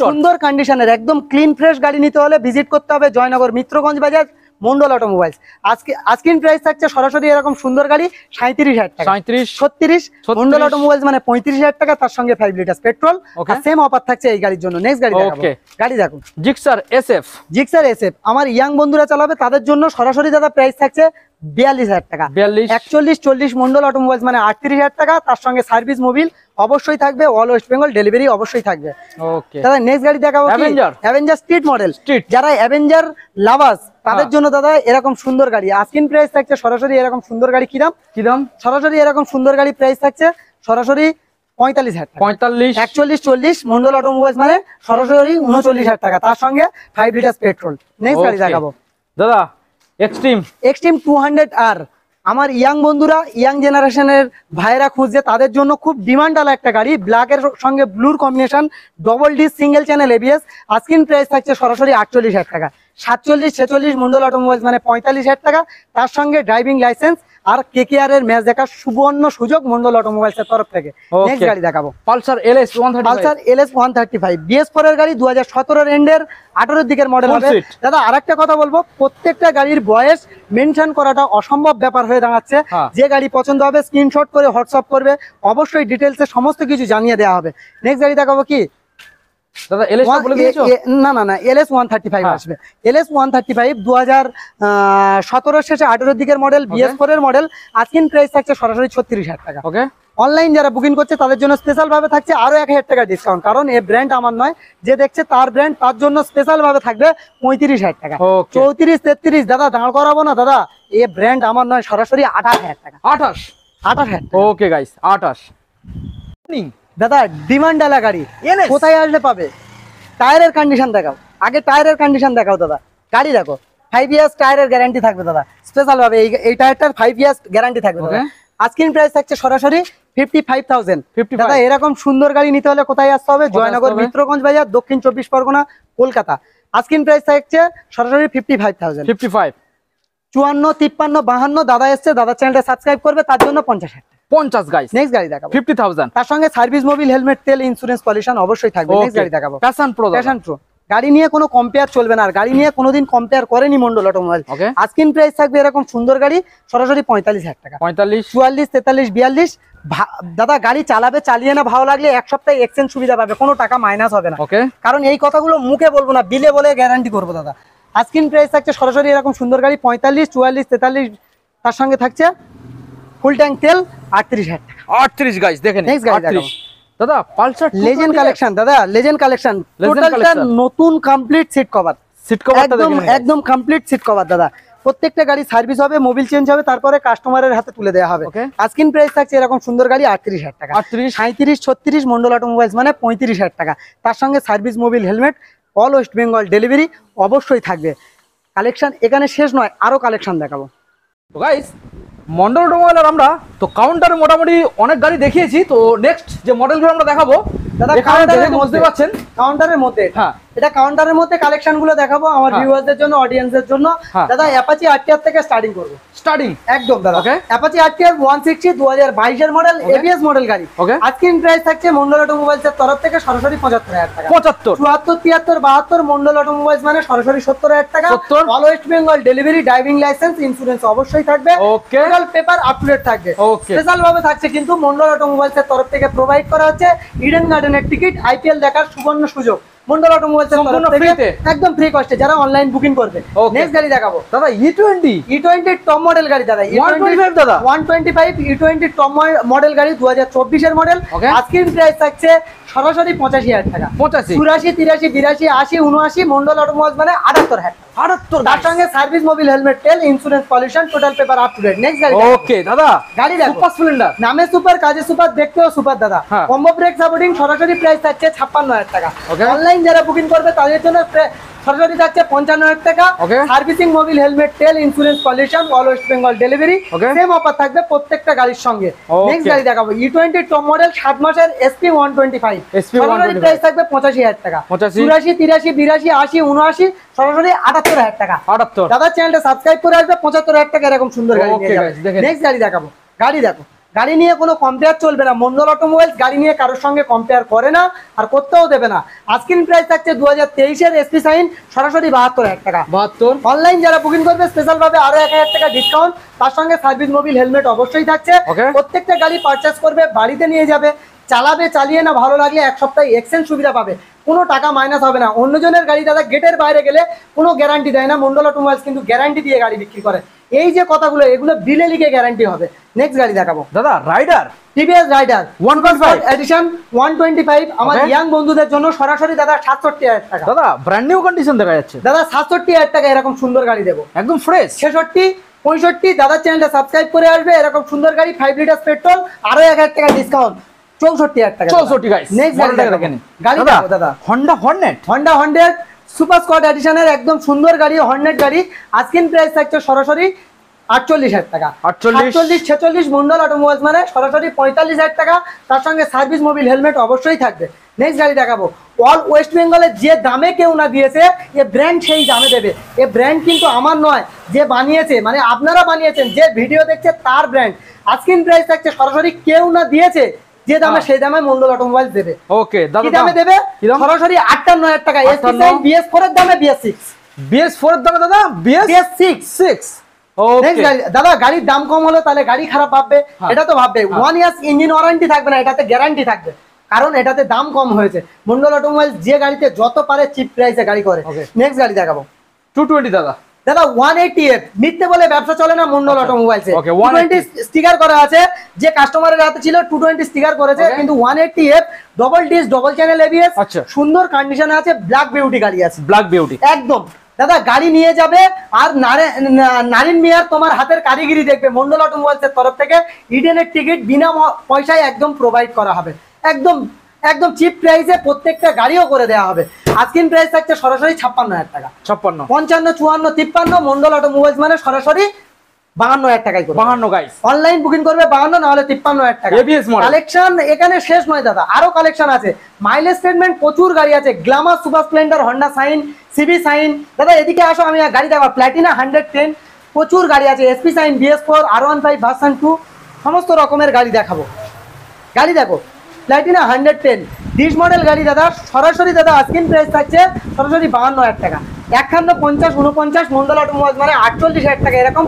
সুন্দর কন্ডিশনের একদম ক্লিন ফ্রেশ গাড়ি নিতে হলে ভিজিট করতে হবে জয়নগর মিত্রগঞ্জ বাজার মন্ডল অটোমোবাইলস। আজকের প্রাইস থাকছে সরাসরি এরকম সুন্দর গাড়ি 37,000 টাকা। 36 মন্ডল অটোমোবাইলস মানে 35,000 টাকা, তার সঙ্গে 5 লিটার পেট্রোল। আর সেম অফার থাকছে এই গাড়ির জন্য। নেক্সট গাড়ি দেখাবো, গাড়ি দেখো জিক্সার এসএফ। আমার ইয়াং বন্ধুরা চালাবে তাদের জন্য সরাসরি দাদা প্রাইস থাকছে 42,000 টাকা। 41-40 মন্ডল অটোমোবাইলস মানে 38,000 টাকা, তার সঙ্গে সার্ভিস মোবিল অবশ্যই থাকবে, অল ওয়েস্ট বেঙ্গল ডেলিভারি অবশ্যই থাকবে। দাদা নেক্সট গাড়ি দেখাবো অ্যাভেঞ্জার স্ট্রিট মডেল। যারা অ্যাভেঞ্জার লাভার্স তাদের জন্য দাদা এরকম সুন্দর গাড়ি আজকের প্রাইস থাকছে সরাসরি এরকম সুন্দর গাড়ি কি দাম সরাসরি এরকম সুন্দর গাড়ি প্রাইস থাকছে সরাসরি 45,000 টাকা। 41-40 মন্ডল অটোমোবাইলস মানে সরাসরি 39,000 টাকা, তার সঙ্গে 5 লিটার পেট্রোল। নেক্সট গাড়ি দেখাবো দাদা এক্সট্রিম 200R। আমার ইয়াং বন্ধুরা, ইয়াং জেনারেশনের ভাইরা খুঁজছে তাদের জন্য খুব ডিমান্ড আলা একটা গাড়ি, ব্ল্যাকের সঙ্গে ব্লুর combination, double D single channel ABS. আজকের প্রাইস থাকছে সরাসরি 48,000 টাকা। 47-46 মন্ডল অটোমোবাইলস মানে 45,000 টাকা, তার সঙ্গে ড্রাইভিং লাইসেন্স আর কেকেআর এর ম্যাচ দেখার সুবর্ণ সুযোগ মন্ডল অটোমোবাইলস এর তরফ থেকে। নেক্সট গাড়ি দেখাবো পালসার এলএস 135 BS4 এর গাড়ি 2017 এর এন্ডের 18 দিকের মডেল হবে। দাদা আরেকটা কথা বলবো, প্রত্যেকটা গাড়ির বয়স মেনশন করাটা অসম্ভব ব্যাপার হয়ে দাঁড়াচ্ছে। যে গাড়ি পছন্দ হবে স্ক্রিনশট করে হোয়াটসঅ্যাপ করবে, অবশ্যই ডিটেইলসে সমস্ত কিছু জানিয়ে দেওয়া হবে। নেক্সট গাড়ি দেখাবো কি দাদা এলএস বলে দিয়েছো? না এলএস 135 আসবে। এলএস 135 2017 শেষে 18 দিকের মডেল, BS4 এর মডেল। আজকের প্রাইস থাকছে সরাসরি 36,000 টাকা। ওকে, অনলাইন যারা বুকিং করছে তাদের জন্য স্পেশাল ভাবে থাকছে আরো 1,000 টাকা ডিসকাউন্ট, কারণ এই ব্র্যান্ড আমার নয়, যে দেখছে তার ব্র্যান্ড, তার জন্য স্পেশাল ভাবে থাকবে 35,000 টাকা। 34-33 দাদা দাঁড় করাবো না দাদা, এই ব্র্যান্ড আমার নয়, সরাসরি 28,000 টাকা। 28,000 ওকে গাইস 28 দাদা ডিমান্ড আলা গাড়ি কোথায় আসলে পাবে? টায়ারের কন্ডিশন দেখাও, আগে টায়ারের কন্ডিশন দেখাও দাদা। গাড়ি দেখো 5 ইয়ার্স টায়ারের গ্যারান্টি থাকবে দাদা, স্পেশাল ভাবে এই টায়ারটার 5 ইয়ার্স গ্যারান্টি থাকবে দাদা। আজকের প্রাইস থাকছে সরাসরি 55,000। দাদা এরকম সুন্দর গাড়ি নিতে হলে কোথায় আসতে হবে? জয়নগর, মিত্রগঞ্জ বাজার, দক্ষিণ 24 পরগনা, কলকাতা। আজকের প্রাইস থাকছে সরাসরি 55,000। 54, 53, 52 দাদা এসছে, দাদা চ্যানেলটা সাবস্ক্রাইব করবে, তার জন্য 50,000 গাইস। নেক্সট গাড়ি দেখাবো 50,000, তার সঙ্গে সার্ভিস মোবিল, হেলমেট, তেল, ইন্স্যুরেন্স, পলিউশন অবশ্যই থাকবে। নেক্সট গাড়ি দেখাবো প্যাশন প্রো। গাড়ি নিয়ে কোনো কম্পেয়ার চলবে না, আর গাড়ি নিয়ে কোনোদিন কম্পেয়ার করেনি মন্ডল অটোমোবাইল। আজকের প্রাইস থাকবে এরকম সুন্দর গাড়ি সরাসরি 45,000 টাকা। 45, 44, 43, 42 দাদা গাড়ি চালাবে, চালিয়ে না ভালো লাগলে এক সপ্তাহে এক্সচেঞ্জ সুবিধা পাবে, কোনো টাকা মাইনাস হবে না। কারণ এই কথাগুলো মুখে বলবো না, বিলে বলে গ্যারান্টি করবো দাদা। আজকের প্রাইস থাকছে সরাসরি এরকম সুন্দর গাড়ি 45, 44, 43, তার সঙ্গে থাকছে ফুল ট্যাঙ্ক তেল 38,000 টাকা। 38 গাইস দেখেন। নেক্সট গাড়ি দেখাবো দাদা পালসার লেজেন্ড কালেকশন। দাদা লেজেন্ড কালেকশন, টোটালটা নতুন কমপ্লিট সিট কভার। একদম কমপ্লিট সিট কভার দাদা। প্রত্যেকটা গাড়ি সার্ভিস হবে, মোবিল চেঞ্জ হবে, তারপরে কাস্টমারের হাতে তুলে দেওয়া হবে। আজকের প্রাইস থাকছে এরকম সুন্দর গাড়ি 38,000 টাকা। 37, 36 মন্ডল অটোমোবাইলস মানে 35,000 টাকা, তার সঙ্গে service Mobil, helmet, all West Bengal delivery অবশ্যই থাকবে। কালেকশন এখানে শেষ নয়, আরো কালেকশন দেখাবো। তো গাইস মন্ডল অটোমোবাইলের আমরা তো কাউন্টারে মোটামুটি অনেক গাড়ি দেখিয়েছি, তো নেক্সট যে মডেলগুলো আমরা দেখাবো দাদা বুঝতে পারছেন কাউন্টারের মধ্যে। হ্যাঁ, এটা কাউন্টারের মধ্যে কালেকশন গুলো দেখাবো আমার ভিউয়ারদের জন্য, অডিয়েন্সের জন্য। দাদা অ্যাপাচি RTR থেকে স্টার্টিং করব। একদম দাদা অ্যাপাচি RTR 160 2022 এর মডেল, এবিএস মডেল গাড়ি। আজকের প্রাইস থাকছে মন্ডল অটোমোবাইলস এর তরফ থেকে সরাসরি 75,000 টাকা। 75, 74, 73, 72 মন্ডল অটোমোবাইলস মানে সরাসরি 70,000 টাকা। All West Bengal delivery, driving licence, insurance অবশ্যই থাকবে, total paper up to date থাকবে। স্পেশাল ভাবে থাকছে কিন্তু মন্ডল অটোমোবাইলস এর তরফ থেকে প্রোভাইড করা হচ্ছে ইডেন গার্ডেনের টিকিট, IPL দেখার সুবর্ণ সুযোগ। মন্ডল অটোমোবাইলস সম্পূর্ণ ফ্রিতে, একদম ফ্রি কস্টে যারা অনলাইন বুকিং করবে। নেক্সট গাড়ি দেখাবো দাদা E20 টপ মডেল গাড়ি দাদা। 125 দাদা 125 E20 টপ মডেল গাড়ি 2024 এর মডেল। আজকের প্রাইস থাকছে সরাসরি 85,000 টাকা। 85, 84, 83, 82, 80, 79 মন্ডল অটোমোবাইলস মানে 78,000। 78 তার সঙ্গে সার্ভিস মোবিল, হেলমেট, তেল, insurance, pollution, total paper up to date. Next গাড়ি ওকে দাদা গাড়ি দেখো সুপার স্প্লেন্ডার, নামে সুপার, কাজে সুপার, দেখতেও সুপার দাদা। কম্বো ব্রেক সাপোর্টিং সরাসরি প্রাইস থাকছে 56,000 টাকা। অনলাইন যারা বুকিং করবে তাদের জন্য সরাসরি থাকছে 55,000 টাকা। সার্ভিসিং, মোবিল, হেলমেট, তেল, insurance, pollution, all West Bengal delivery same offer থাকবে প্রত্যেকটা গাড়ির সঙ্গে। নেক্সট গাড়ি দেখাবো E20 টপ মডেল 7 মাসের SP 125, সরাসরি প্রাইস থাকবে 85,000 টাকা। 84, 83, 82, 80, 79 সরাসরি 78,000 টাকা। 78 দাদা চ্যানেলটা সাবস্ক্রাইব করে আসবে 75,000 টাকা এরকম সুন্দর গাড়ি নিয়ে যাবে। নেক্সট গাড়ি দেখাবো, গাড়ি দেখো গাড়ি নিয়ে কোনো কম্পেয়ার চলবে না। মন্ডল অটোমোবাইলস গাড়ি নিয়ে কারোর সঙ্গে কম্পেয়ার করে না, আর করতেও দেবে না। আজকের প্রাইস থাকছে 2023-এর এসপি সাইন সরাসরি 72,000 টাকা। 72। অনলাইন যারা বুকিং করবে স্পেশাল ভাবে আরো 1,000 টাকা ডিসকাউন্ট, তার সঙ্গে সার্ভিস মোবিল হেলমেট অবশ্যই থাকছে। প্রত্যেকটা গাড়ি পারচেস করবে, বাড়িতে নিয়ে যাবে, চালাবে, চালিয়ে না ভালো লাগলে 1 সপ্তাহ এক্সচেঞ্জ সুবিধা পাবে, কোনো টাকা মাইনাস হবে না। অন্যজনের গাড়ি দাদা গেটের বাইরে গেলে কোনো গ্যারান্টি দেয় না, মন্ডল অটোমোবাইলস কিন্তু গ্যারান্টি দিয়ে গাড়ি বিক্রি করে। এই যে কথাগুলো, এগুলো বিলে লিখে গ্যারান্টি হবে। নেক্সট গাড়ি দেখাবো দাদা, রাইডার, টিভিএস রাইডার 1.5 এডিশন 125 আমার ইয়াং বন্ধুদের জন্য সরাসরি দাদা 67,000 টাকা। দাদা ব্র্যান্ড নিউ কন্ডিশন দেখা যাচ্ছে দাদা 67,000 টাকা এরকম সুন্দর গাড়ি দেবো, একদম ফ্রেশ। 66, 65 দাদা চ্যানেলটা সাবস্ক্রাইব করে আসবে, এরকম সুন্দর গাড়ি 5 লিটার পেট্রোল, আরো 1,000 টাকা ডিসকাউন্ট, 64,000 টাকা। 64 গাইস। নেক্সট গাড়ি দেখেন, গাড়ি দেখো দাদা, Honda Hornet, Honda Hornet super squad এডিশনের একদম সুন্দর গাড়ি, হর্নেট গাড়ি। আজকের প্রাইস থাকছে সরাসরি 48,000 টাকা। 48, 46 মন্ডল অটোমোবাইলস মানে সরাসরি 45,000 টাকা, তার সঙ্গে সার্ভিস মোবিল হেলমেট অবশ্যই থাকবে। নেক্সট গাড়ি দেখাবো, অল ওয়েস্ট বেঙ্গলে যে দামে কেউ না দিয়েছে, এ ব্র্যান্ড সেই দামে দেবে। এ ব্র্যান্ড কিন্তু আমার নয়, যে বানিয়েছে মানে আপনারা বানিয়েছেন, যে ভিডিও দেখছে তার ব্র্যান্ড। আজকের প্রাইস থাকছে সরাসরি কেউ না দিয়েছে যে দামে, সেই দামে মন্ডল অটোমোবাইলস দেবে। ওকে দাদা, কি দামে দেবে? সরাসরি 58,000 টাকা। BS4 এর দামে BS6, BS4 এর দামে দাদা BS6। দাদা গাড়ির দাম কম হলো তাহলে গাড়ি খারাপ ভাববে, এটা তো ভাববে। 1 ইয়ার্স ইঞ্জিন ওয়ারেন্টি থাকবে না, এটাতে গ্যারান্টি থাকবে, কারণ এটাতে দাম কম হয়েছে। মন্ডল অটোমোবাইলস যে গাড়িতে যত পারে চিপ প্রাইসে গাড়ি করে। নেক্সট গাড়ি দেখাবো 220 দাদা। দাদা 180F, মিথ্যে বলে ব্যবসা চলে না মন্ডল অটোমোবাইলসে। 220 স্টিকার করা আছে, যে কাস্টমারের হাতে ছিল 220 স্টিকার করেছে, কিন্তু 180F double disc double channel ABS, সুন্দর কন্ডিশনে আছে, ব্ল্যাক বিউটি গাড়ি আছে, ব্ল্যাক বিউটি একদম। দাদা গাড়ি নিয়ে যাবে আর নারিন মিয়ার তোমার হাতের কারিগরি দেখবে। মন্ডল অটোমোবাইলসের তরফ থেকে ইডেনের টিকিট বিনা পয়সায় একদম প্রোভাইড করা হবে, একদম একদম চিপ প্রাইসে প্রত্যেকটা গাড়িও করে দেওয়া হবে। আজকের প্রাইস থাকছে সরাসরি 56,000 টাকা। 56, 55, 54, 53 মন্ডল অটোমোবাইলস মানে সরাসরি 52,000 টাকায় করে। 52 গাইস, অনলাইন বুকিং করবে 52, না হলে 53,000 টাকা। কালেকশন এখানে শেষ নয় দাদা, আরো কালেকশন আছে। মাইলেজ স্টেটমেন্ট প্রচুর গাড়ি আছে, Glamour, Super Splendor, Honda Shine, CB Shine. দাদা এদিকে আসো, আমি গাড়ি দেখাবো, প্ল্যাটিনা 110, প্রচুর গাড়ি আছে, SP Shine, BS4, R15 version 2, সমস্ত রকমের গাড়ি দেখাবো। গাড়ি দেখো, প্ল্যাটিনা 110 ডিস মডেল গাড়ি দাদা, সরাসরি দাদা আজকের প্রাইস থাকছে সরাসরি 52,000 টাকা। 51, 50, 49 মন্ডল অটোমোবাইলস মানে 48,000 টাকা এরকম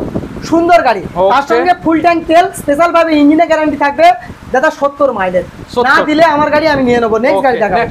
সুন্দর গাড়ি। তার সঙ্গে ফুল ট্যাঙ্ক তেল, স্পেশাল ভাবে ইঞ্জিনে গ্যারান্টি থাকবে দাদা, 70 মাইলেজ। না দিলে আমার গাড়ি আমি নিয়ে নেবো। নেক্সট গাড়ি দেখাবো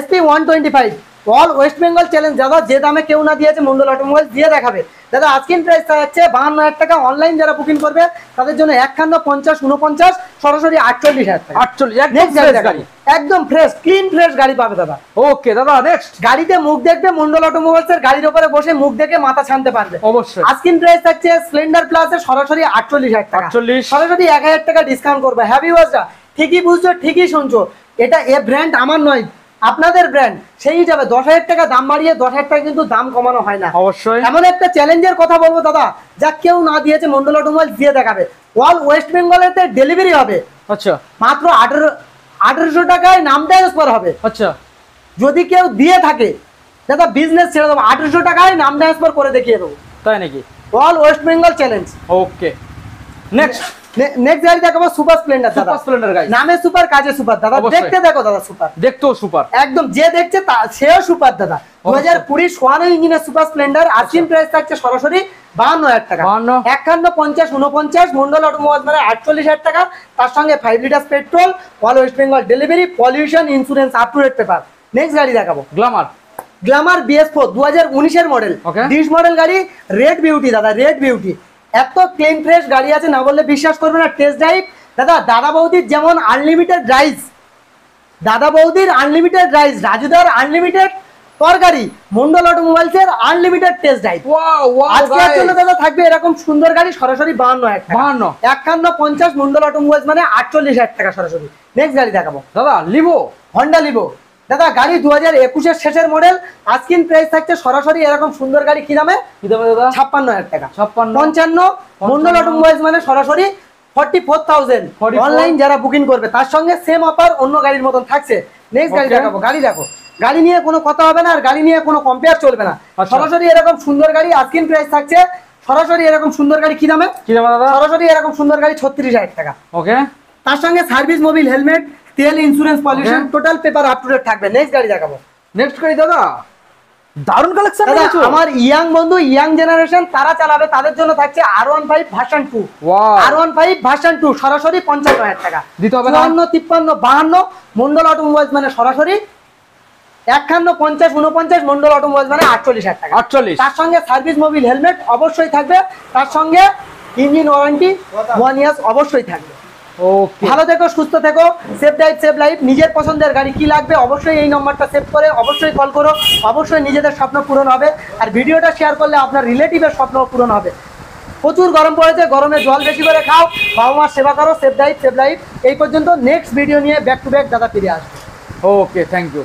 SP 125 all West Bengal challenge. দাদা যে দামে কেউ না দিয়েছে মন্ডল অটোমোবাইলস দিয়ে দেখাবে। দাদা আজকের প্রাইস থাকছে 52,000 টাকা। অনলাইন যারা বুকিং করবে তাদের জন্য 51, 50, 49 সরাসরি 48,000 টাকা। 48 গাড়ি একদম ফ্রেশ ক্লিন ফ্রেশ গাড়ি পাবে দাদা। ওকে দাদা, নেক্সট গাড়িতে মুখ দেখবে মন্ডল অটোমোবাইলস এর, গাড়ির উপরে বসে মুখ দেখে মাথা ছানতে পারবে অবশ্যই। আজকের প্রাইস থাকছে স্প্লেন্ডার প্লাস এর সরাসরি 48,000 টাকা। সরাসরি 1,000 টাকা ডিসকাউন্ট করবে। হ্যাপি ওয়াজটা ঠিকই বুঝছো, ঠিকই শুনছো, এটা এ ব্র্যান্ড আমার নয়, আপনাদের ব্র্যান্ড। সেই হিসাবে 10,000 টাকা দাম বাড়িয়ে 10,000 টাকা কিন্তু দাম কমানো হয় না অবশ্যই। এমন একটা চ্যালেঞ্জের কথা বলবো দাদা, যা কেউ না দিয়েছে মন্ডল অটোমোবাইলস দিয়ে দেখাবে। অল ওয়েস্ট বেঙ্গলেতে ডেলিভারি হবে। আচ্ছা, মাত্র 1800 টাকায় নাম ট্রান্সফার হবে। আচ্ছা, যদি কেউ দিয়ে থাকে দাদা বিজনেস ছেড়ে দেবো, 1800 টাকায় নাম ট্রান্সফার করে দেখিয়ে দেবো। তাই নাকি? All West Bengal challenge. Okay, next গাড়ি দেখাবো সুপার স্প্লেন্ডার। দাদা সুপার স্প্লেন্ডার গাড়ি, নামে সুপার কাজে সুপার। দাদা দেখতে দেখো দাদা, সুপার দেখতেও সুপার, একদম যে দেখছে সেও সুপার দাদা। 2020 সোয়ানো ইঞ্জিনের সুপার স্প্লেন্ডার। আজকের প্রাইস থাকছে সরাসরি 52,000 টাকা। 51, 50, 49 মন্ডল অটোমোবাইলস মানে 48,000 টাকা। তার সঙ্গে 5 litre petrol, all West Bengal delivery, pollution insurance up to date paper. Next গাড়ি দেখাবো গ্ল্যামার BS4 2019 এর মডেল, ডিস মডেল গাড়ি, রেড বিউটি দাদা, রেড বিউটি। এত ক্লিন ফ্রেশ গাড়ি আছে না বললে বিশ্বাস করবে না। টেস্ট ড্রাইভ দাদা, দাদা বৌদির যেমন আনলিমিটেড রাইস, দাদা বৌদির আনলিমিটেড রাইস, রাজুদার আনলিমিটেড তরকারি, মন্ডল অটোমোবাইলস এর আনলিমিটেড টেস্ট ড্রাইভ। আজকের জন্য দাদা থাকবে এরকম সুন্দর গাড়ি সরাসরি 52,000 টাকা। 51, 50 মন্ডল অটোমোবাইলস মানে 48,000 টাকা সরাসরি। নেক্সট গাড়ি দেখাবো দাদা লিভো, হন্ডা লিভো। দাদা গাড়ি 2021 এর শেষের মডেল। আজকের প্রাইস থাকছে সরাসরি এরকম সুন্দর গাড়ি কি দামে দাদা? 56,000 টাকা। 55 মন্ডল অটোমোবাইলস মানে সরাসরি 44,000। অনলাইন যারা বুকিং করবে তার সঙ্গে সেম অফার অন্য গাড়ির মতন থাকছে। নেক্সট গাড়ি দেখাবো। গাড়ি দেখো, গাড়ি নিয়ে কোনো কথা হবে না, আর গাড়ি নিয়ে কোনো কম্পেয়ার চলবে না। সরাসরি এরকম সুন্দর গাড়ি আজকের প্রাইস থাকছে সরাসরি এরকম সুন্দর গাড়ি কি দামে দাদা? সরাসরি এরকম সুন্দর গাড়ি 36,000 টাকা। ওকে, তার সঙ্গে সার্ভিস, মোবিল, হেলমেট, তেল, insurance, pollution, total paper up to date থাকবে। নেক্সট গাড়ি দেখাবো। নেক্সট গাড়ি দাদা, দারুণ কালেকশন দাদা, আছে। আমার ইয়াং বন্ধু, ইয়াং জেনারেশন তারা চালাবে, তাদের জন্য থাকছে R15 version 2। Wow, R15 version 2 সরাসরি 55,000 টাকা দিতে হবে না? 54, 53, 52 মন্ডল অটোমোবাইলস মানে সরাসরি 51, 50, 49 মন্ডল অটোমোবাইলস মানে 48,000 টাকা। 48। তার সঙ্গে সার্ভিস, মোবিল, হেলমেট অবশ্যই থাকবে। তার সঙ্গে ইঞ্জিন ওয়ারেন্টি 1 ইয়ার্স অবশ্যই থাকবে। ওকে, ভালো থেকো, সুস্থ থেকো, সেভ ড্রাইভ সেভ লাইফ। নিজের পছন্দের গাড়ি কি লাগবে অবশ্যই এই নম্বরটা সেভ করে অবশ্যই কল করো। অবশ্যই নিজেদের স্বপ্ন পূরণ হবে। আর ভিডিওটা শেয়ার করলে আপনার রিলেটিভের স্বপ্ন পূরণ হবে। প্রচুর গরম পড়েছে, গরমে জল বেশি করে খাও, বাবা মার সেবা করো। Save drive save life. এই পর্যন্ত, নেক্সট ভিডিও নিয়ে ব্যাক টু ব্যাক দাদা ফিরে আসবে। ওকে, থ্যাংক ইউ।